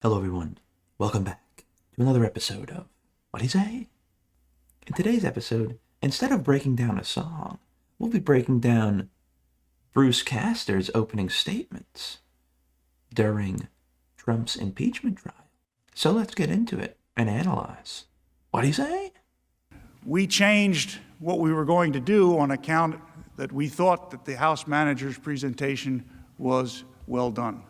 Hello everyone, welcome back to another episode of What'd He Say? In today's episode, instead of breaking down a song, we'll be breaking down Bruce Castor's opening statements during Trump's impeachment trial. So let's get into it and analyze. What'd he say? We changed what we were going to do on account that we thought that the House manager's presentation was well done.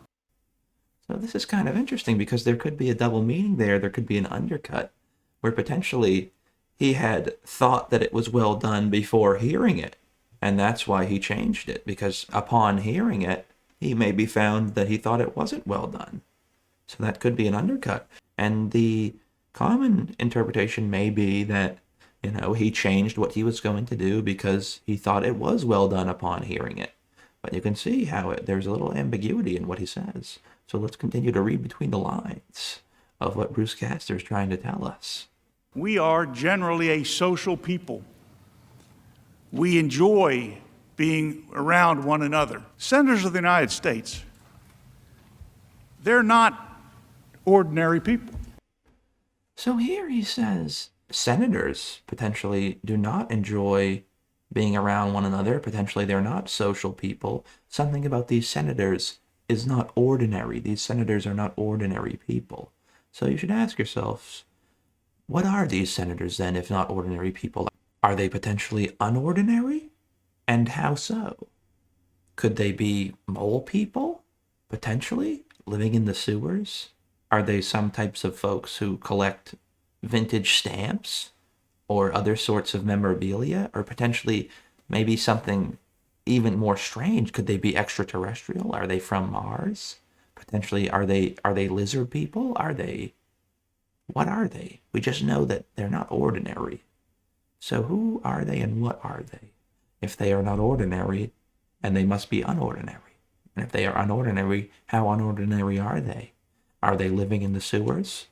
So this is kind of interesting because there could be a double meaning there. There could be an undercut where potentially he had thought that it was well done before hearing it. And that's why he changed it, because upon hearing it, he maybe found that he thought it wasn't well done. So that could be an undercut. And the common interpretation may be that, he changed what he was going to do because he thought it was well done upon hearing it. But you can see how there's a little ambiguity in what he says. So let's continue to read between the lines of what Bruce Castor is trying to tell us. We are generally a social people. We enjoy being around one another. Senators of the United States, they're not ordinary people. So here he says senators potentially do not enjoy being around one another. Potentially they're not social people. Something about these senators is not ordinary. These senators are not ordinary people. So you should ask yourselves, what are these senators then if not ordinary people? Are they potentially unordinary? And how so? Could they be mole people, potentially, living in the sewers? Are they some types of folks who collect vintage stamps or other sorts of memorabilia? Or potentially maybe something even more strange? Could they be extraterrestrial? Are they from Mars? Potentially, are they lizard people? What are they? We just know that they're not ordinary. So who are they and what are they? If they are not ordinary, and they must be unordinary. And if they are unordinary, how unordinary are they? Are they living in the sewers?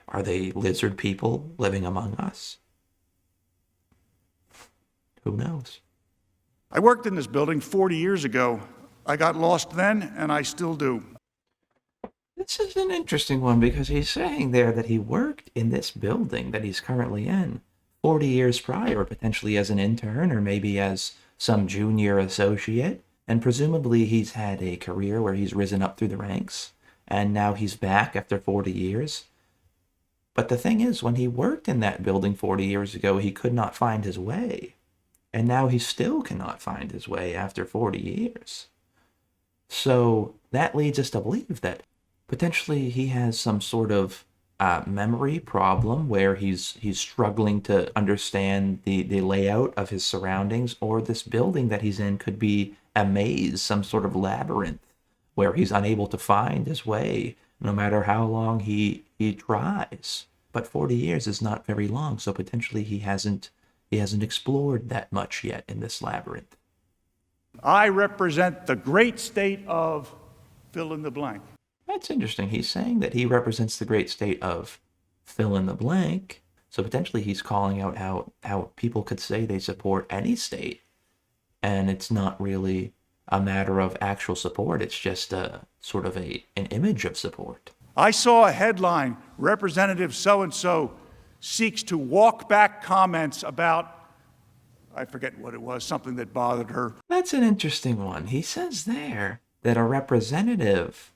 Are they lizard people living among us? Who knows? I worked in this building 40 years ago. I got lost then, and I still do. This is an interesting one because he's saying there that he worked in this building that he's currently in 40 years prior, potentially as an intern or maybe as some junior associate. And presumably he's had a career where he's risen up through the ranks, and now he's back after 40 years. But the thing is, when he worked in that building 40 years ago, he could not find his way. And now he still cannot find his way after 40 years. So that leads us to believe that potentially he has some sort of memory problem where he's struggling to understand the layout of his surroundings, or this building that he's in could be a maze, some sort of labyrinth where he's unable to find his way no matter how long he tries. But 40 years is not very long, so potentially he hasn't explored that much yet in this labyrinth. I represent the great state of fill in the blank. That's interesting. He's saying that he represents the great state of fill in the blank. So potentially he's calling out how people could say they support any state, and it's not really a matter of actual support. It's just a sort of an image of support. I saw a headline, Representative so-and-so seeks to walk back comments about, I forget what it was, something that bothered her. That's an interesting one. He says there that a representative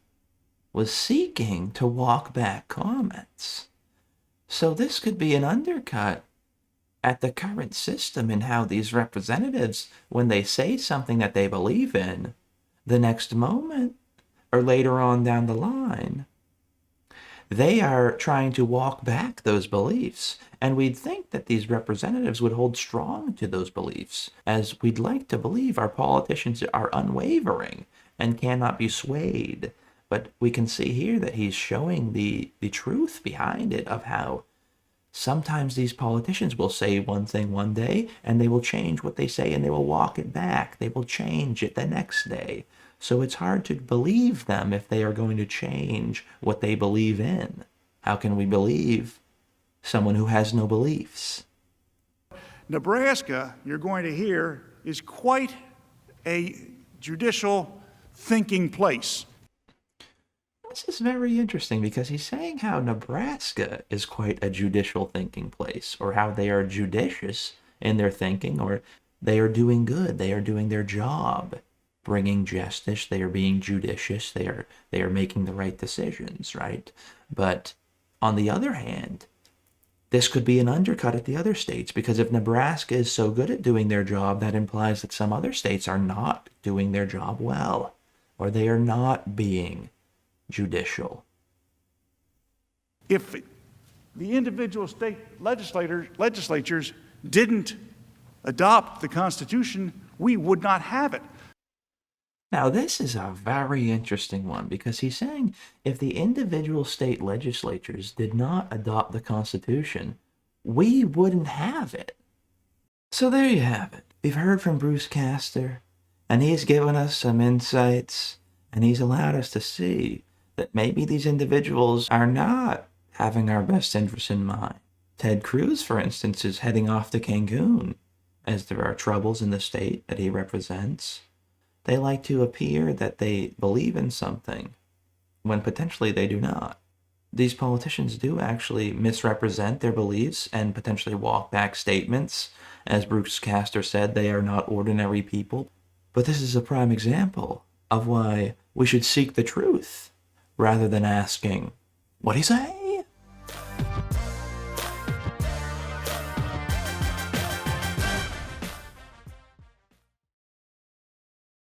was seeking to walk back comments. So this could be an undercut at the current system in how these representatives, when they say something that they believe in, the next moment or later on down the line, they are trying to walk back those beliefs. And we'd think that these representatives would hold strong to those beliefs, as we'd like to believe our politicians are unwavering and cannot be swayed. But we can see here that he's showing the truth behind it, of how sometimes these politicians will say one thing one day and they will change what they say and they will walk it back. They will change it the next day. So it's hard to believe them if they are going to change what they believe in. How can we believe someone who has no beliefs? Nebraska, you're going to hear, is quite a judicial thinking place. This is very interesting because he's saying how Nebraska is quite a judicial thinking place, or how they are judicious in their thinking, or they are doing good, they are doing their job, bringing justice, they are being judicious, they are making the right decisions, right? But on the other hand, this could be an undercut at the other states, because if Nebraska is so good at doing their job, that implies that some other states are not doing their job well, or they are not being judicial. If the individual state legislatures didn't adopt the Constitution, we would not have it. Now, this is a very interesting one because he's saying if the individual state legislatures did not adopt the Constitution, we wouldn't have it. So there you have it. We've heard from Bruce Castor, and he's given us some insights, and he's allowed us to see that maybe these individuals are not having our best interests in mind. Ted Cruz, for instance, is heading off to Cancun, as there are troubles in the state that he represents. They like to appear that they believe in something, when potentially they do not. These politicians do actually misrepresent their beliefs and potentially walk back statements. As Bruce Castor said, they are not ordinary people. But this is a prime example of why we should seek the truth rather than asking, "What'd he say?"